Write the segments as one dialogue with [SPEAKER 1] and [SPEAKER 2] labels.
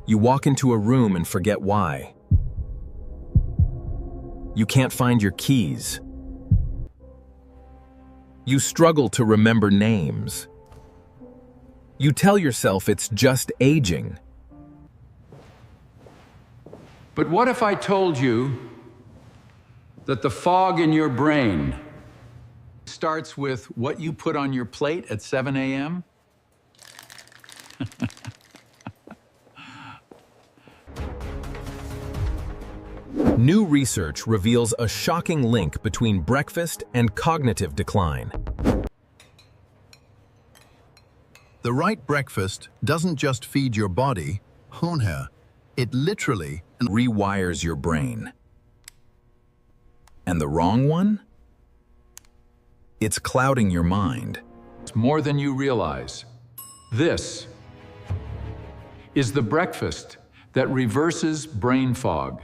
[SPEAKER 1] You walk into a room and forget why. You can't find your keys. You struggle to remember names. You tell yourself it's just aging.
[SPEAKER 2] But what if I told you that the fog in your brain starts with what you put on your plate at 7 a.m.?
[SPEAKER 1] New research reveals a shocking link between breakfast and cognitive decline.
[SPEAKER 3] The right breakfast doesn't just feed your body, it literally
[SPEAKER 1] Rewires your brain. And the wrong one? It's clouding your mind.
[SPEAKER 2] It's more than you realize. This is the breakfast that reverses brain fog.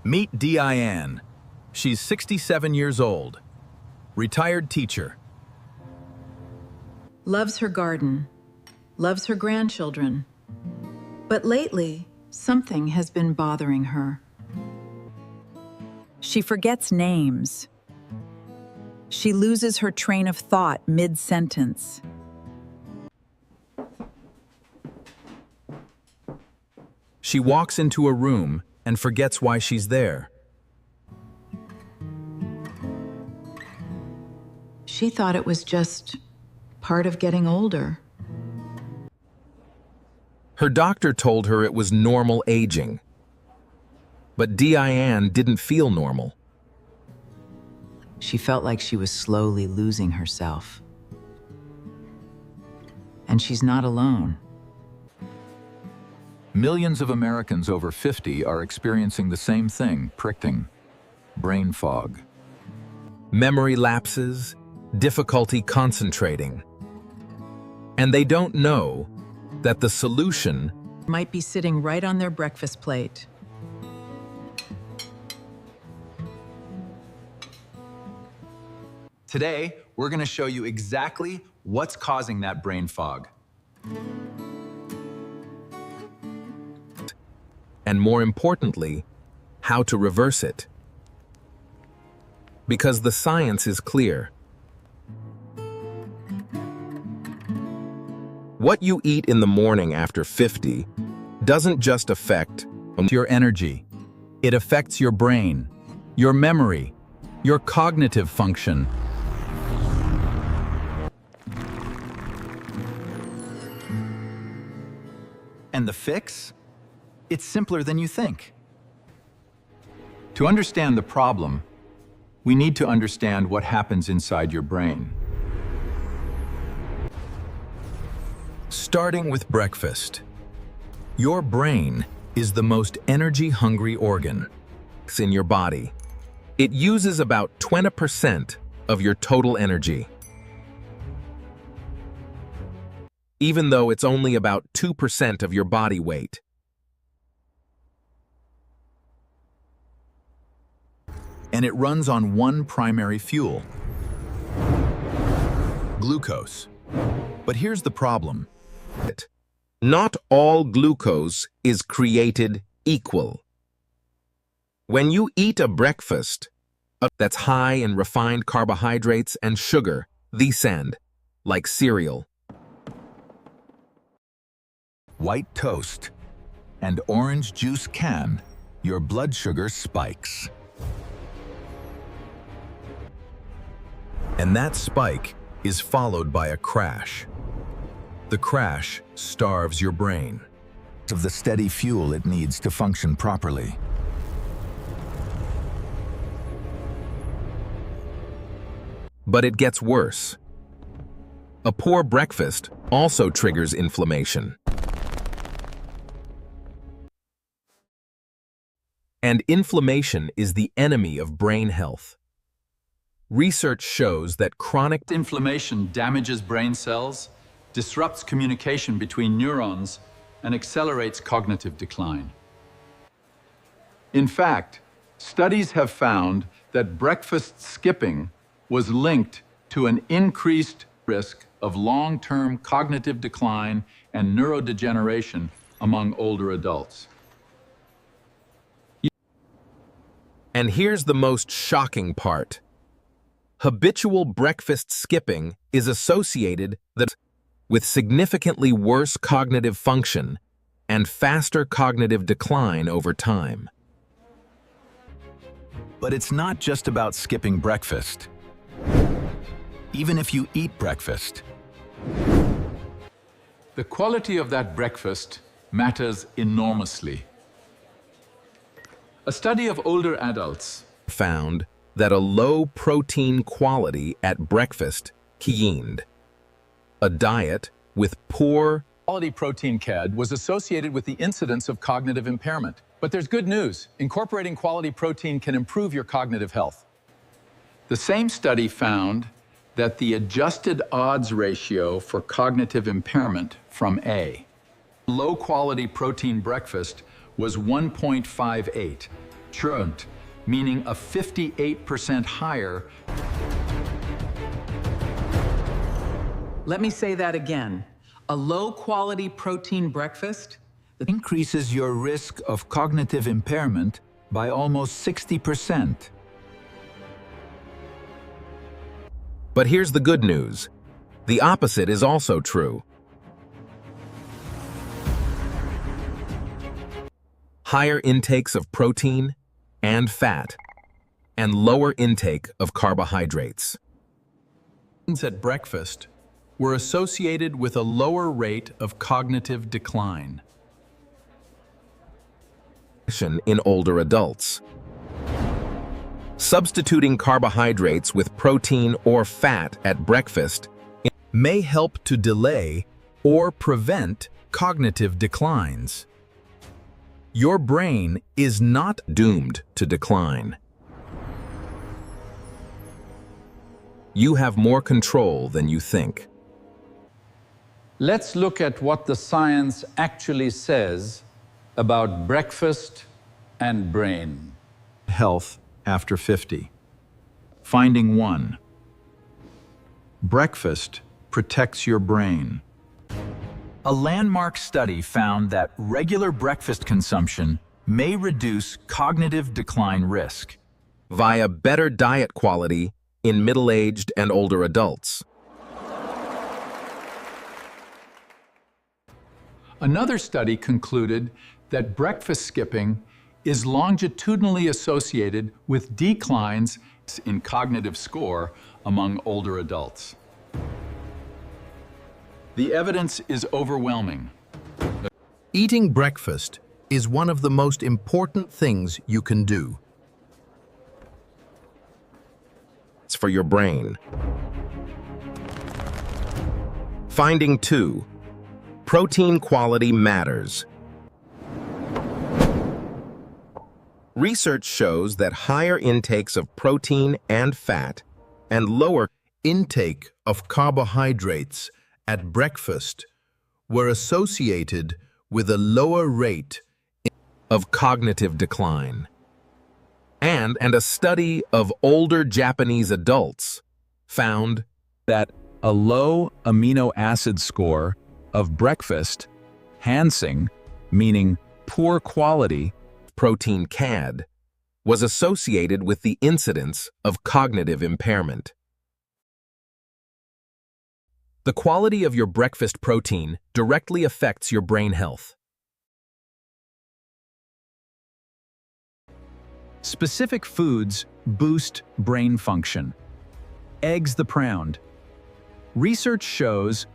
[SPEAKER 1] Meet Diane. She's 67 years old, retired teacher.
[SPEAKER 4] Loves her garden, loves her grandchildren. But lately, something has been bothering her.
[SPEAKER 5] She forgets names. She loses her train of thought mid-sentence.
[SPEAKER 1] She walks into a room and forgets why she's there.
[SPEAKER 4] She thought it was just part of getting older.
[SPEAKER 1] Her doctor told her it was normal aging. But Diane didn't feel normal.
[SPEAKER 6] She felt like she was slowly losing herself. And she's not alone.
[SPEAKER 2] Millions of Americans over 50 are experiencing the same thing, brain fog.
[SPEAKER 1] Memory lapses, difficulty concentrating. And they don't know that the solution
[SPEAKER 4] Might be sitting right on their breakfast plate.
[SPEAKER 2] Today, we're going to show you exactly what's causing that brain fog.
[SPEAKER 1] and more importantly, how to reverse it. Because the science is clear. What you eat in the morning after 50 doesn't just affect
[SPEAKER 7] your energy. It affects your brain, your memory, your cognitive function. And the fix? It's simpler than you think.
[SPEAKER 2] To understand the problem, we need to understand what happens inside your brain.
[SPEAKER 1] Starting with breakfast. Your brain is the most energy-hungry organ in your body. It uses about 20% of your total energy, even though it's only about 2% of your body weight.
[SPEAKER 7] And it runs on one primary fuel: glucose. But here's the problem.
[SPEAKER 1] Not all glucose is created equal. When you eat a breakfast that's high in refined carbohydrates and sugar, like cereal,
[SPEAKER 7] White toast and orange juice can, your blood sugar spikes. And that spike is followed by a crash. The crash starves your brain of the steady fuel it needs to function properly.
[SPEAKER 1] But it gets worse. A poor breakfast also triggers inflammation. And inflammation is the enemy of brain health. Research shows that chronic
[SPEAKER 2] Inflammation damages brain cells, disrupts communication between neurons, and accelerates cognitive decline. In fact, studies have found that breakfast skipping was linked to an increased risk of long-term cognitive decline and neurodegeneration among older adults.
[SPEAKER 1] And here's the most shocking part. Habitual breakfast skipping is associated with significantly worse cognitive function and faster cognitive decline over time.
[SPEAKER 7] But it's not just about skipping breakfast. Even if you eat breakfast,
[SPEAKER 2] The quality of that breakfast matters enormously. A study of older adults
[SPEAKER 1] Found that a low protein quality at breakfast keened. A diet with poor
[SPEAKER 2] quality protein CAD was associated with the incidence of cognitive impairment. But there's good news. Incorporating quality protein can improve your cognitive health. The same study found that the adjusted odds ratio for cognitive impairment from A, low-quality protein breakfast, was 1.58, trunt, meaning a 58% higher.
[SPEAKER 6] Let me say that again. A low-quality protein breakfast
[SPEAKER 7] increases your risk of cognitive impairment by almost 60%.
[SPEAKER 1] But here's the good news. The opposite is also true. Higher intakes of protein and fat, and lower intake of carbohydrates
[SPEAKER 3] At breakfast were associated with a lower rate of cognitive decline.
[SPEAKER 1] in older adults. Substituting carbohydrates with protein or fat at breakfast
[SPEAKER 3] May help to delay or prevent cognitive declines. Your brain is not
[SPEAKER 1] doomed to decline. You have more control than you think.
[SPEAKER 2] Let's look at what the science actually says about breakfast and brain.
[SPEAKER 3] health after 50. Finding 1. Breakfast protects your brain.
[SPEAKER 7] A landmark study found that regular breakfast consumption may reduce cognitive decline risk.
[SPEAKER 1] Via better diet quality in middle-aged and older adults.
[SPEAKER 2] Another study concluded that breakfast skipping is longitudinally associated with declines in cognitive score among older adults. The evidence is overwhelming.
[SPEAKER 3] Eating breakfast is one of the most important things you can do.
[SPEAKER 1] It's for your brain. Finding 2. Protein quality matters. Research shows that higher intakes of protein and fat and lower
[SPEAKER 3] Intake of carbohydrates at breakfast were associated with a lower rate
[SPEAKER 1] of cognitive decline. And a study of older Japanese adults found
[SPEAKER 8] that a low amino acid score of breakfast, Hansing, meaning poor quality,
[SPEAKER 1] protein CAD, was associated with the incidence of cognitive impairment. The quality of your breakfast protein directly affects your brain health.
[SPEAKER 8] specific foods boost brain function. Eggs the pround. Research shows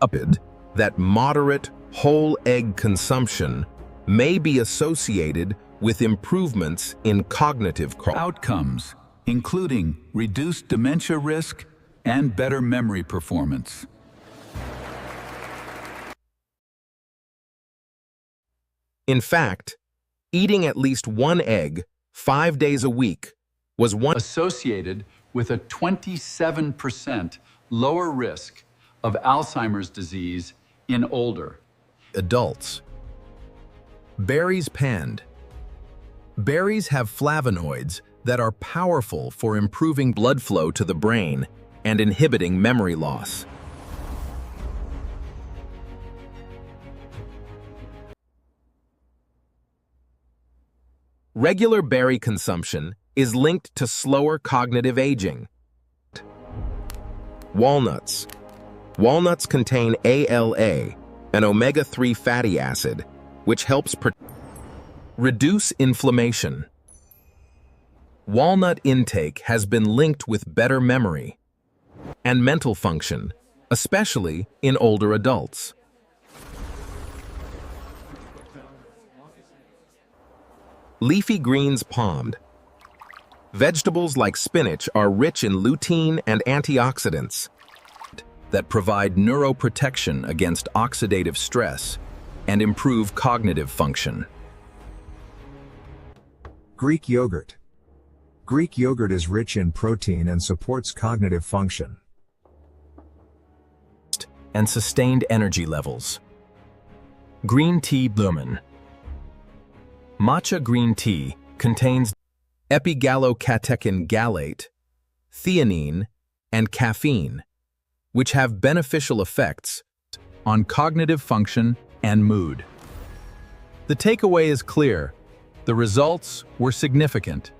[SPEAKER 1] that moderate whole egg consumption may be associated with improvements in cognitive
[SPEAKER 7] Outcomes, including reduced dementia risk and better memory performance.
[SPEAKER 1] In fact, eating at least one egg 5 days a week was
[SPEAKER 2] Associated with a 27% lower risk of Alzheimer's disease in older
[SPEAKER 3] adults. Berries panned. Berries have flavonoids that are powerful for improving
[SPEAKER 1] blood flow to the brain and inhibiting memory loss. Regular berry consumption is linked to slower cognitive aging. Walnuts. Walnuts contain ALA, an omega-3 fatty acid, which helps reduce inflammation. Walnut intake has been linked with better memory and mental function, especially in older adults. Leafy greens palmed. Vegetables like spinach are rich in lutein and antioxidants that provide neuroprotection against oxidative stress and improve cognitive function.
[SPEAKER 9] Greek yogurt. Greek yogurt is rich in protein and supports cognitive function.
[SPEAKER 1] And sustained energy levels. Green tea lumen. Matcha green tea contains epigallocatechin gallate, theanine, and caffeine, which have beneficial effects
[SPEAKER 8] on cognitive function and mood. The takeaway is clear. The results were significant.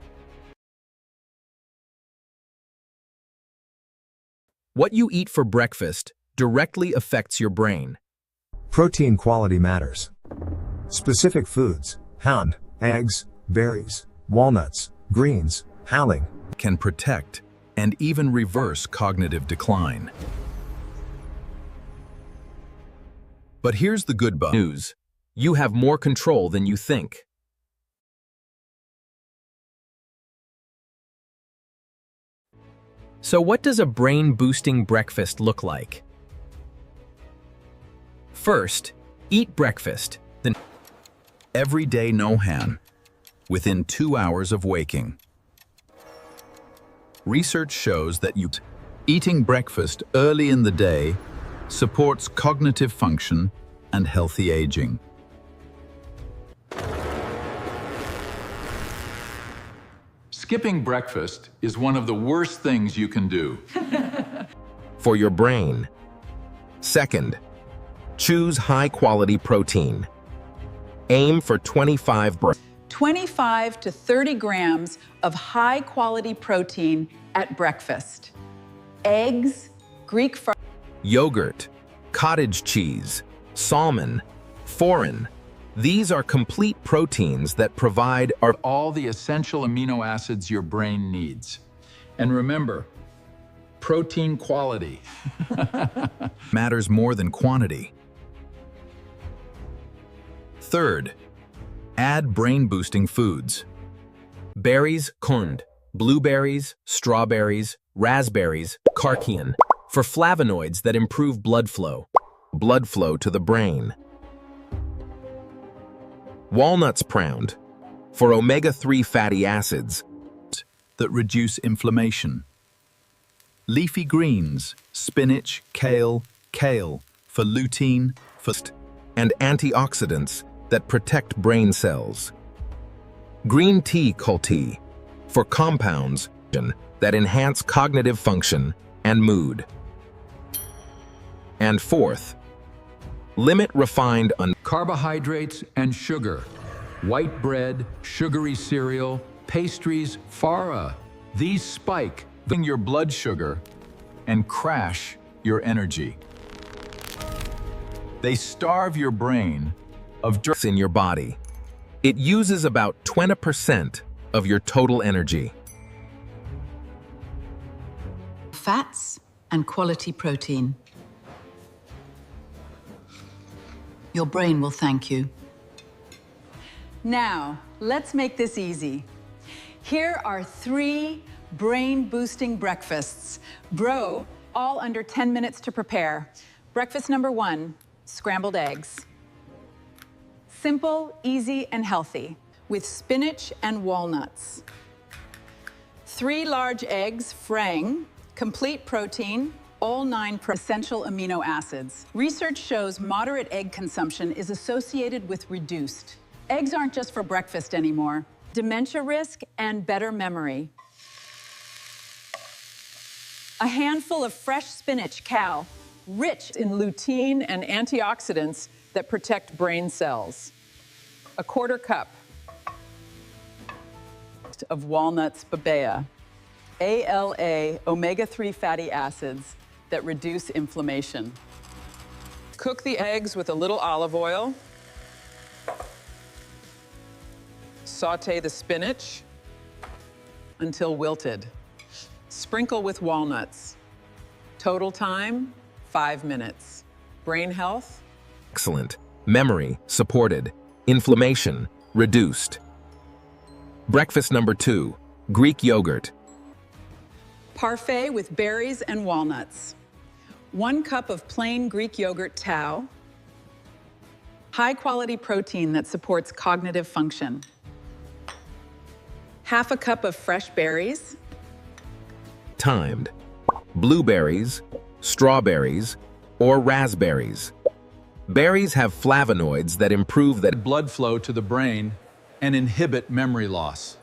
[SPEAKER 1] What you eat for breakfast directly affects your brain.
[SPEAKER 9] Protein quality matters. Specific foods, hound, eggs, berries, walnuts, greens, howling,
[SPEAKER 1] can protect and even reverse cognitive decline. But here's the good news. You have more control than you think. So what does a brain-boosting breakfast look like? First, eat breakfast, then every day nohan, within 2 hours of waking. Research shows that eating breakfast early in the day supports cognitive function and healthy aging.
[SPEAKER 2] Skipping breakfast is one of the worst things you can do.
[SPEAKER 1] For your brain. Second, choose high-quality protein. Aim for 25
[SPEAKER 4] to 30 grams of high-quality protein at breakfast. Eggs, Greek
[SPEAKER 1] yogurt, cottage cheese, salmon, foreign. These are complete proteins that provide
[SPEAKER 2] all the essential amino acids your brain needs. And remember, protein quality
[SPEAKER 1] matters more than quantity. Third, add brain-boosting foods. Berries, kund, blueberries, strawberries, raspberries, carcian, for flavonoids that improve blood flow to the brain. Walnuts pround, for omega-3 fatty acids
[SPEAKER 8] that reduce inflammation. Leafy greens, spinach, kale, for lutein,
[SPEAKER 1] and antioxidants that protect brain cells. Green tea culti, for compounds that enhance cognitive function and mood. And fourth, limit refined
[SPEAKER 2] carbohydrates and sugar, white bread, sugary cereal, pastries, fara. These spike your blood sugar and crash your energy. They starve your brain of dirt
[SPEAKER 1] in your body. It uses about 20% of your total energy.
[SPEAKER 4] fats and quality protein. Your brain will thank you. Now, let's make this easy. Here are 3 brain-boosting breakfasts. Bro, all under 10 minutes to prepare. Breakfast number 1, scrambled eggs. Simple, easy, and healthy, with spinach and walnuts. 3 large eggs, frang, complete protein, all 9 essential amino acids. Research shows moderate egg consumption is associated with reduced. Eggs aren't just for breakfast anymore. Dementia risk and better memory. A handful of fresh spinach, cal, rich in lutein and antioxidants that protect brain cells. A 1/4 cup. best of walnuts babea, ALA omega-3 fatty acids that reduce inflammation. Cook the eggs with a little olive oil. Saute the spinach until wilted. Sprinkle with walnuts. Total time, 5 minutes. Brain health?
[SPEAKER 1] Excellent. Memory supported. Inflammation reduced. Breakfast number 2, Greek yogurt.
[SPEAKER 4] Parfait with berries and walnuts. 1 cup of plain Greek yogurt tau. High-quality protein that supports cognitive function. Half a cup of fresh berries.
[SPEAKER 1] Timed. Blueberries, strawberries, or raspberries. Berries have flavonoids that improve that
[SPEAKER 2] Blood flow to the brain and inhibit memory loss.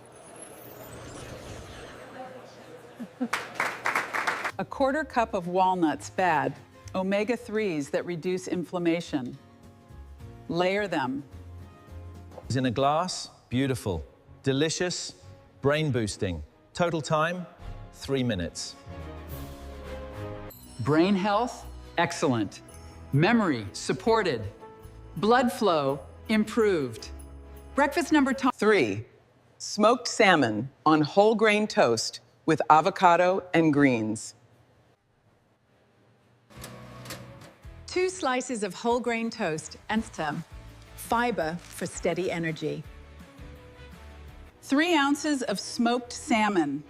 [SPEAKER 4] A 1/4 cup of walnuts, bad. Omega-3s that reduce inflammation. Layer them.
[SPEAKER 10] In a glass, beautiful. Delicious, brain boosting. Total time, 3 minutes.
[SPEAKER 4] Brain health, excellent. Memory, supported. Blood flow, improved. Breakfast number 3, smoked salmon on whole grain toast with avocado and greens. 2 slices of whole grain toast and some fiber for steady energy. 3 ounces of smoked salmon.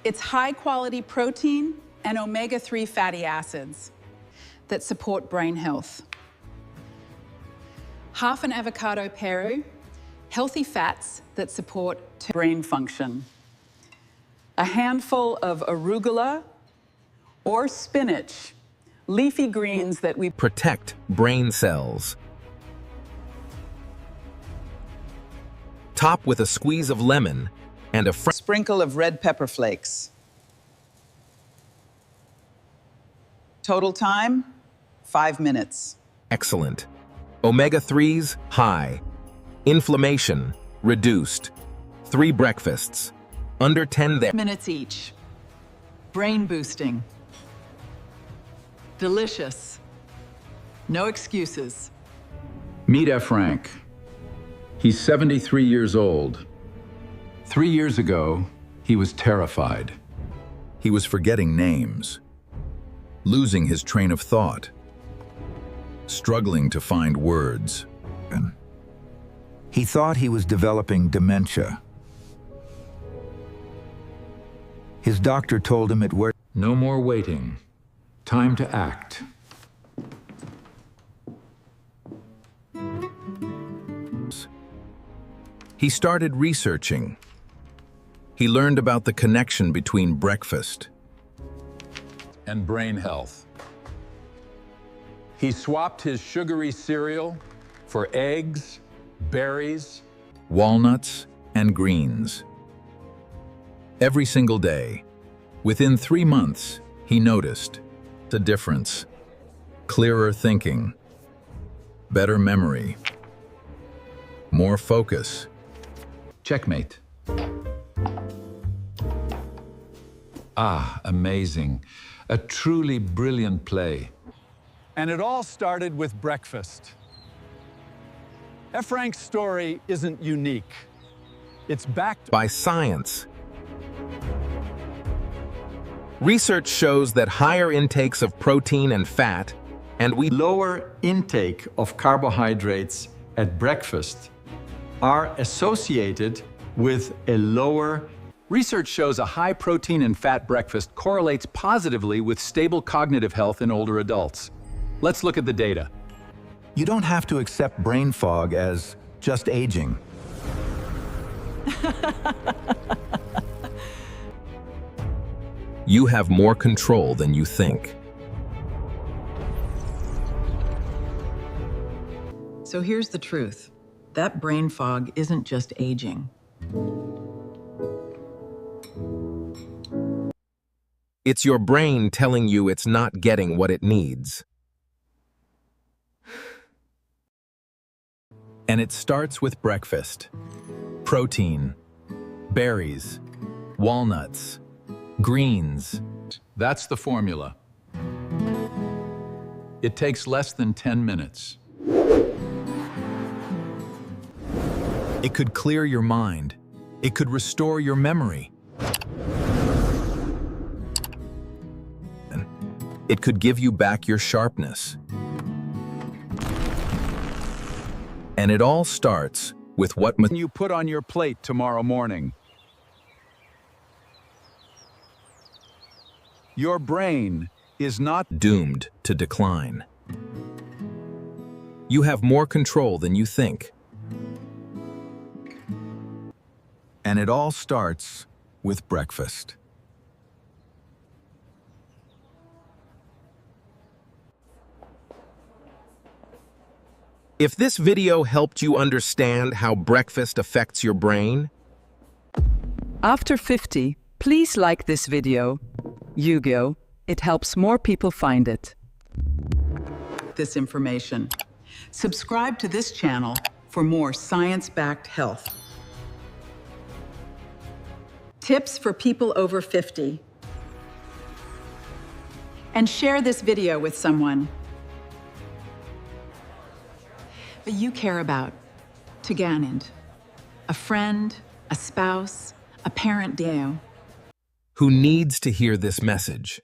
[SPEAKER 4] It's high-quality protein and omega-3 fatty acids that support brain health. Half an avocado peru, healthy fats that support brain function. A handful of arugula or spinach, leafy greens that we
[SPEAKER 1] protect brain cells. Top with a squeeze of lemon and a
[SPEAKER 4] sprinkle of red pepper flakes. Total time, 5 minutes.
[SPEAKER 1] Excellent. Omega-3s, high. Inflammation, reduced. 3 breakfasts. Under 10
[SPEAKER 4] minutes each. Brain boosting. Delicious. No excuses.
[SPEAKER 2] Meet F. Frank. He's 73 years old. 3 years ago, he was terrified.
[SPEAKER 3] He was forgetting names, losing his train of thought, struggling to find words.
[SPEAKER 7] He thought he was developing dementia. His doctor told him it worked.
[SPEAKER 2] No more waiting. Time to act.
[SPEAKER 3] He started researching. He learned about the connection between breakfast
[SPEAKER 2] And brain health. He swapped his sugary cereal for eggs, berries,
[SPEAKER 3] walnuts, and greens. Every single day, within 3 months, he noticed the difference. Clearer thinking, better memory, more focus.
[SPEAKER 2] checkmate. Ah, amazing. A truly brilliant play.
[SPEAKER 11] And it all started with breakfast. F. Frank's story isn't unique. It's backed
[SPEAKER 1] by science. Research shows that higher intakes of protein and fat, and
[SPEAKER 2] Lower intake of carbohydrates at breakfast are associated with a lower. Research shows a high protein and fat breakfast correlates positively with stable cognitive health in older adults. Let's look at the data.
[SPEAKER 7] You don't have to accept brain fog as just aging.
[SPEAKER 1] you have more control than you think.
[SPEAKER 6] So here's the truth. That brain fog isn't just aging.
[SPEAKER 1] It's your brain telling you it's not getting what it needs.
[SPEAKER 8] And it starts with breakfast. Protein, berries, walnuts, greens.
[SPEAKER 2] That's the formula. It takes less than 10 minutes.
[SPEAKER 8] It could clear your mind. It could restore your memory. It could give you back your sharpness. And it all starts with what
[SPEAKER 11] You put on your plate tomorrow morning. Your brain is not
[SPEAKER 8] doomed to decline. You have more control than you think.
[SPEAKER 3] And it all starts with breakfast.
[SPEAKER 1] If this video helped you understand how breakfast affects your brain,
[SPEAKER 12] After 50, please like this video. Yu-Gi-Oh! It helps more people find it.
[SPEAKER 6] This information. Subscribe to this channel for more science-backed health. Tips for people over 50. And share this video with someone that you care about. To Ganand, a friend, a spouse, a parent Deo.
[SPEAKER 1] who needs to hear this message?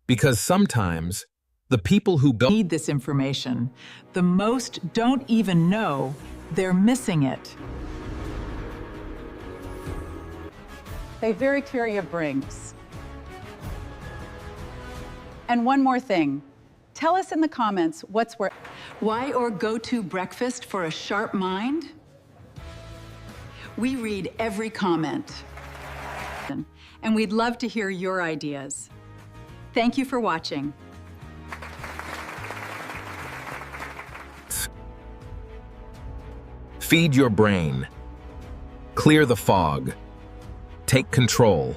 [SPEAKER 1] Because sometimes the people who don't
[SPEAKER 6] Need this information. The most don't even know they're missing it. Bacteria brings. And one more thing. Tell us in the comments why or go to breakfast for a sharp mind? We read every comment. And we'd love to hear your ideas. Thank you for watching.
[SPEAKER 1] feed your brain, clear the fog, take control.